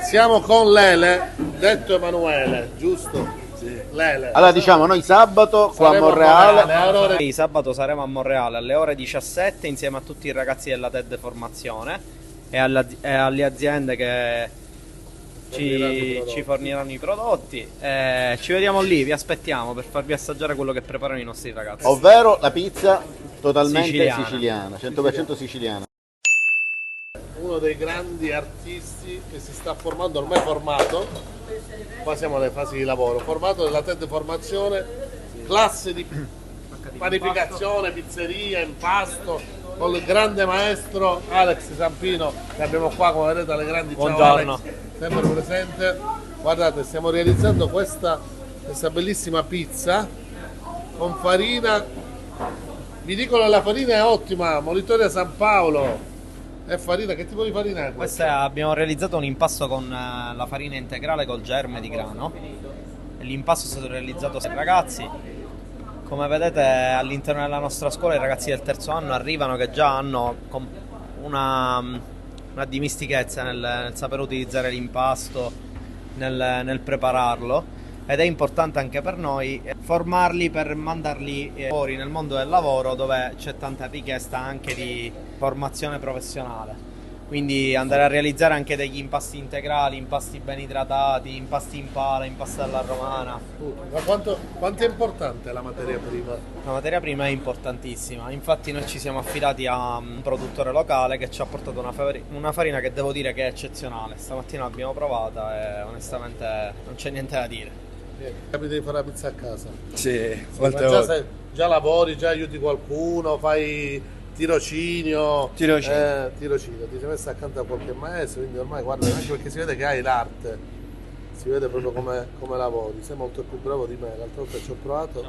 Siamo con Lele, detto Emanuele, giusto? Sì. Lele. Allora diciamo, noi sabato qua a Saremo Monreale. Sì, sabato saremo a Monreale alle ore 17 insieme a tutti i ragazzi della TED Formazione e alle aziende che ci forniranno i prodotti. Ci vediamo lì, vi aspettiamo per farvi assaggiare quello che preparano i nostri ragazzi. Ovvero la pizza totalmente Siciliana. 100% siciliana. Uno dei grandi artisti che si sta formando, ormai formato, qua siamo alle fasi di lavoro, formato nella TED Formazione, classe di panificazione, pizzeria, impasto, con il grande maestro Alex Zampino, che abbiamo qua, come vedete, alle grandi. Ciao Buongiorno. Alex, sempre presente. Guardate, stiamo realizzando questa bellissima pizza con farina, mi dicono che la farina è ottima, Molitoria San Paolo. È farina, che tipo di farina è questa? Abbiamo realizzato un impasto con la farina integrale col germe di grano. L'impasto è stato realizzato dai ragazzi. Come vedete all'interno della nostra scuola i ragazzi del terzo anno arrivano che già hanno una dimistichezza nel saper utilizzare l'impasto, nel prepararlo, ed è importante anche per noi formarli per mandarli fuori nel mondo del lavoro, dove c'è tanta richiesta anche di formazione professionale. Quindi andare a realizzare anche degli impasti integrali, impasti ben idratati, impasti in pala, impasti alla romana. Ma quanto è importante la materia prima? La materia prima è importantissima, infatti noi ci siamo affidati a un produttore locale che ci ha portato una farina che devo dire che è eccezionale. Stamattina l'abbiamo provata e onestamente non c'è niente da dire. Capita di fare la pizza a casa? Sì, Ma molte volte. già lavori, già aiuti qualcuno, fai tirocinio. Tirocinio. Tirocinio, ti sei messo accanto a qualche maestro, quindi ormai guarda, anche perché si vede che hai l'arte, si vede proprio come lavori, sei molto più bravo di me, l'altra volta ci ho provato, e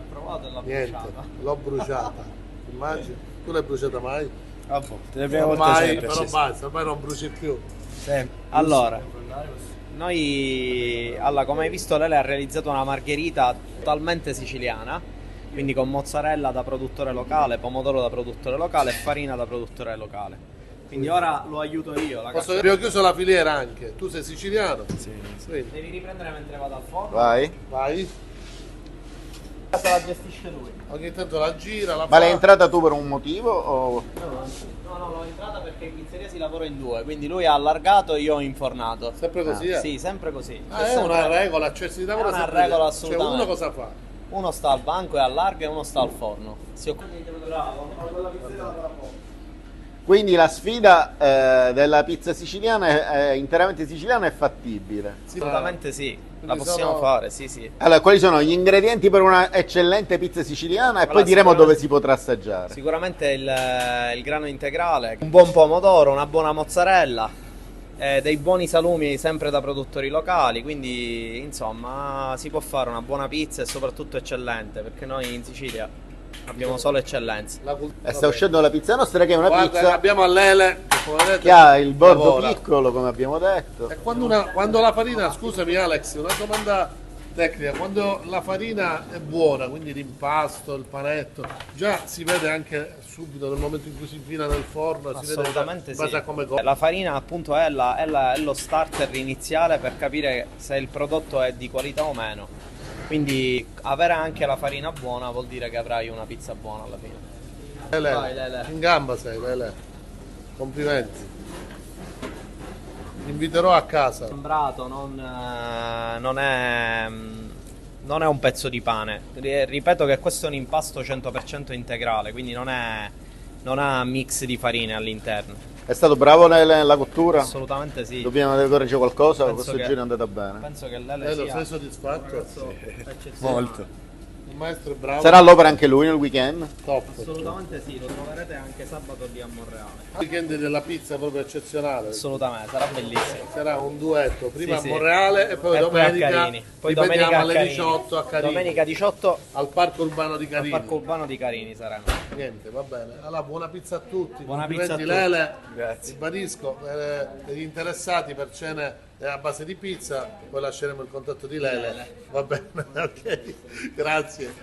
l'ho niente, bruciata. l'ho bruciata, immagini? Tu l'hai bruciata mai? A volte, le prime volte Ormai, sempre, però sì. basta, ormai non bruci più. Sempre. Allora, come hai visto, Lele ha realizzato una margherita totalmente siciliana, quindi con mozzarella da produttore locale, pomodoro da produttore locale e farina da produttore locale. Quindi ora lo aiuto io. Abbiamo chiuso la filiera anche, tu sei siciliano? Sì. Quindi, Devi riprendere mentre vado al forno. Vai. vai, La gestisce lui. ogni tanto la gira, la Ma fa. l'hai entrata tu per un motivo o... No, l'ho entrata perché in pizzeria si lavora in due, quindi lui ha allargato e io ho infornato. Sempre così? Sì, sempre così. Ah, è una regola, cioè si lavora È una sempre regola, così. assolutamente. Cioè uno cosa fa? Uno sta al banco e allarga e uno sta al forno. Si occupa. Quindi la sfida della pizza siciliana è interamente siciliana è fattibile. Assolutamente sì, la Quindi possiamo sono- fare, sì sì. Allora, quali sono gli ingredienti per una eccellente pizza siciliana? E Allora, poi diremo sicuramente- dove si potrà assaggiare. Sicuramente il grano integrale, un buon pomodoro, una buona mozzarella, dei buoni salumi sempre da produttori locali, quindi insomma si può fare una buona pizza e soprattutto eccellente, perché noi in Sicilia abbiamo solo eccellenze. E sta uscendo la pizza nostra, che è una Guarda, pizza abbiamo a Lele, che come vedete, che ha il bordo lavora. piccolo, come abbiamo detto. E quando la farina, scusami Alex, una domanda tecnica, quando la farina è buona, quindi l'impasto, il panetto, già si vede anche subito nel momento in cui si infila nel forno, si vede già Assolutamente in sì. base a come costa. La farina appunto è lo starter iniziale per capire se il prodotto è di qualità o meno. Quindi avere anche la farina buona vuol dire che avrai una pizza buona alla fine. Lele, Vai, Lele. in gamba sei, Lele. Complimenti. Ti inviterò a casa. Sembrato non è un pezzo di pane. Ripeto che questo è un impasto 100% integrale, quindi non ha mix di farine all'interno. È stato bravo nella cottura? Assolutamente sì. Dobbiamo correggere qualcosa? Penso Questo che- giro è andata bene. Penso che Lele Lele, sia sei soddisfatto? eccezionale. Molto. Il maestro è bravo. Sarà all'opera anche lui nel weekend? top. Assolutamente sì, lo troverete anche sabato lì a Monreale. Il weekend della pizza è proprio eccezionale. Assolutamente, sarà bellissimo. Sarà un duetto, prima Sì, a sì. Monreale e poi E poi a domenica. Carini. Poi ripetiamo domenica a alle Carini. 18 a Carini. Domenica 18 Al parco urbano di al Carini. Parco Urbano di Carini saremo. Niente, va bene. Allora, buona pizza a tutti. Buona Complimenti, pizza a tutti. Lele. Grazie. Ribadisco, per gli interessati per cene a base di pizza, poi lasceremo il contatto di Lele. Va bene, ok. Grazie.